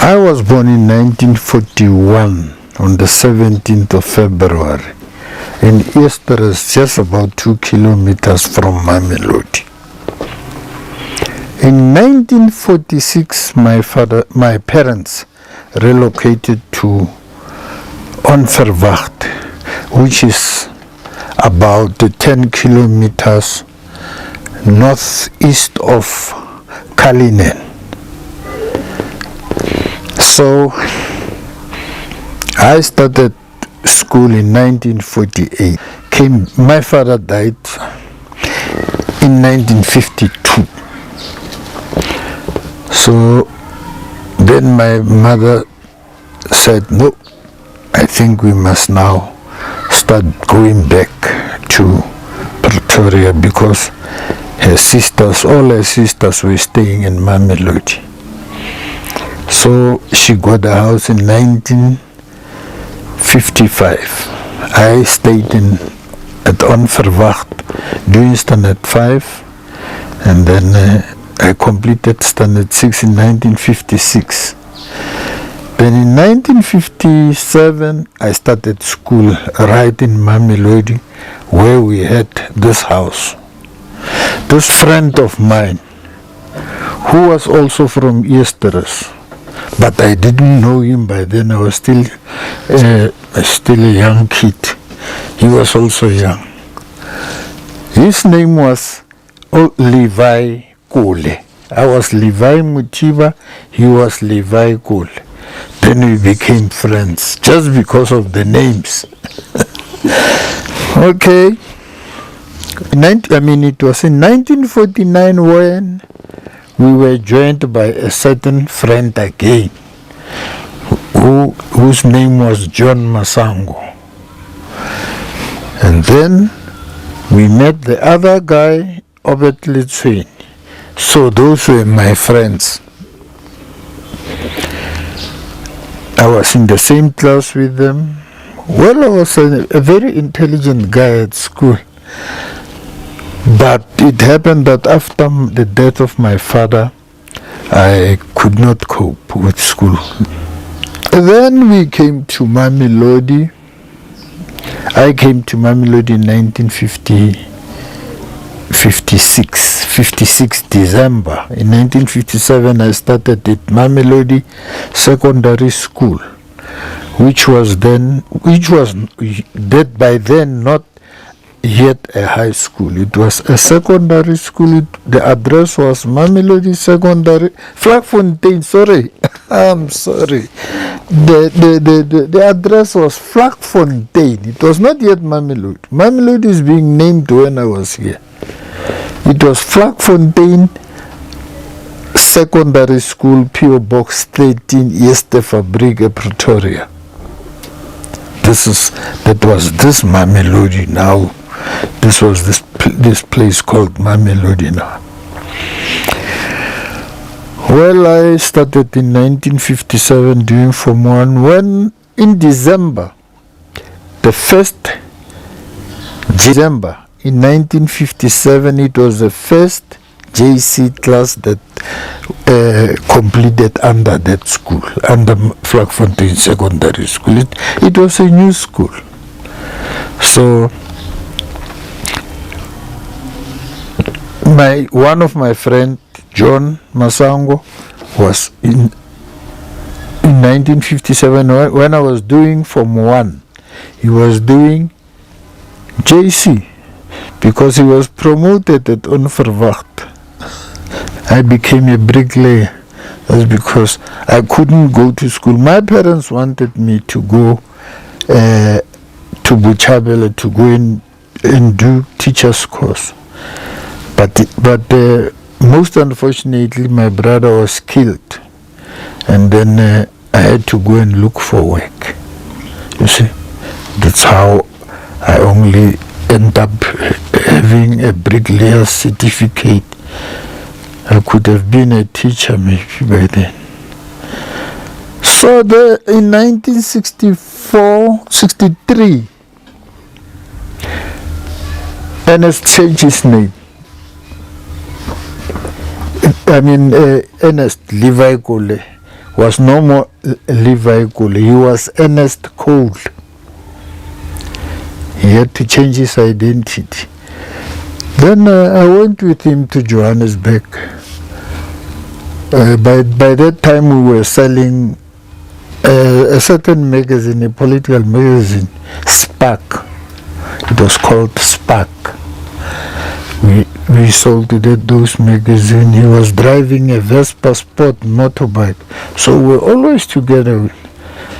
I was born in 1941 on the 17th of February in Easter's, just about 2 kilometers from Mamelodi. In 1946, my parents relocated to Onverwacht, which is about 10 kilometers northeast of Kalinin. So I started school in 1948. My father died in 1952. So then my mother said, no, I think we must now start going back to Pretoria because all her sisters were staying in Mamelodi. So she got a house in 1955. I stayed at Onverwacht doing standard 5, and then I completed standard 6 in 1956. Then in 1957 I started school right in Mamelodi, where we had this house. This friend of mine, who was also from Easter's, but I didn't know him by then. I was still a young kid. He was also young. His name was Levy Mothiba. I was Levy Mothiba. He was Levy Mothiba. Then we became friends just because of the names. Okay. It was in 1949 when we were joined by a certain friend again, whose name was John Masango. And then we met the other guy, Obet Litsweni. So those were my friends. I was in the same class with them. Well, I was a very intelligent guy at school. But it happened that after the death of my father, I could not cope with school. Then we came to Mamelodi. I came to Mamelodi in 1956 December. In 1957 I started at Mamelodi Secondary School, which was by then not yet a high school. It was a secondary school. The address was Mamelodi Secondary, Vlakfontein. Sorry, I'm sorry. The address was Vlakfontein. It was not yet Mamelodi. Mamelodi is being named when I was here. It was Vlakfontein Secondary School, PO Box 13, Easterfabriek, Pretoria. That was this Mamelodi now. This was this place called Mamelodi now. Well, I started in 1957 doing Form 1 when in December, the 1st December in 1957, it was the first JC class that completed under that school, under Vlakfontein Secondary School. It was a new school. So one of my friends, John Masango, was in 1957 when I was doing Form 1. He was doing JC because he was promoted at Onverwacht. I became a bricklayer. That's because I couldn't go to school. My parents wanted me to go to Buchabela to go and do teacher's course. But most unfortunately, my brother was killed, and then I had to go and look for work. You see, that's how I only end up having a bricklayer certificate. I could have been a teacher maybe by then. So in 1963, Ernest changed his name. Ernest Levy Mothiba was no more Levi Kule. He was Ernest Cole. He had to change his identity. Then I went with him to Johannesburg. By that time we were selling a certain magazine, a political magazine, Spark. It was called Spark. We sold those magazines. He was driving a Vespa Sport motorbike. So we're always together.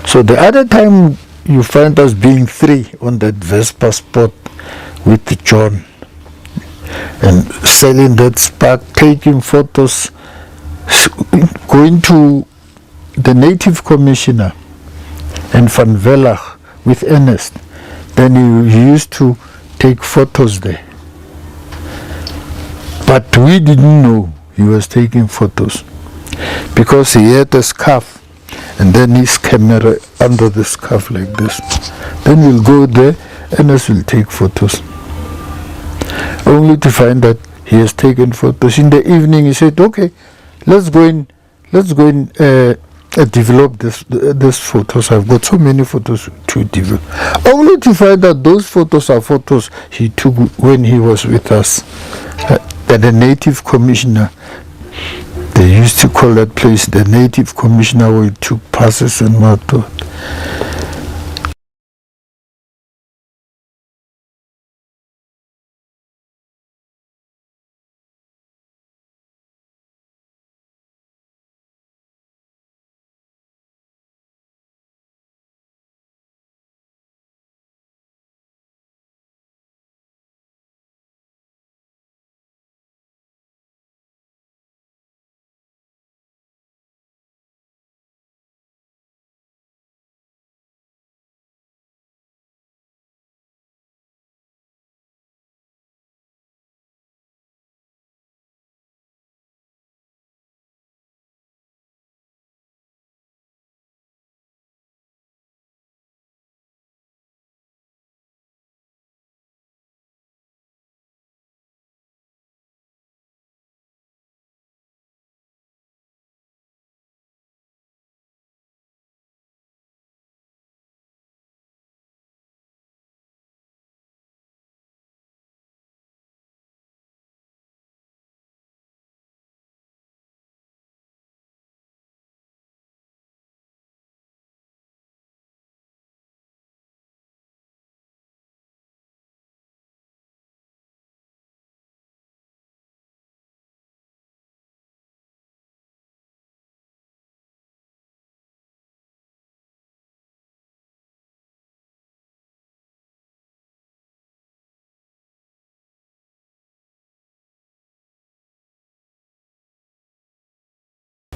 So the other time you find us being three on that Vespa Sport with John and selling that Spark, taking photos, going to the Native Commissioner and Van Velach with Ernest. Then he used to take photos there. But we didn't know he was taking photos because he had a scarf and then his camera under the scarf like this. Then we'll go there, Ernest will take photos. Only to find that he has taken photos. In the evening he said, okay, let's go in develop this photos. I've got so many photos to develop. Only to find that those photos are photos he took when he was with us. At the Native Commissioner, they used to call that place the Native Commissioner, where he took passes and whatnot.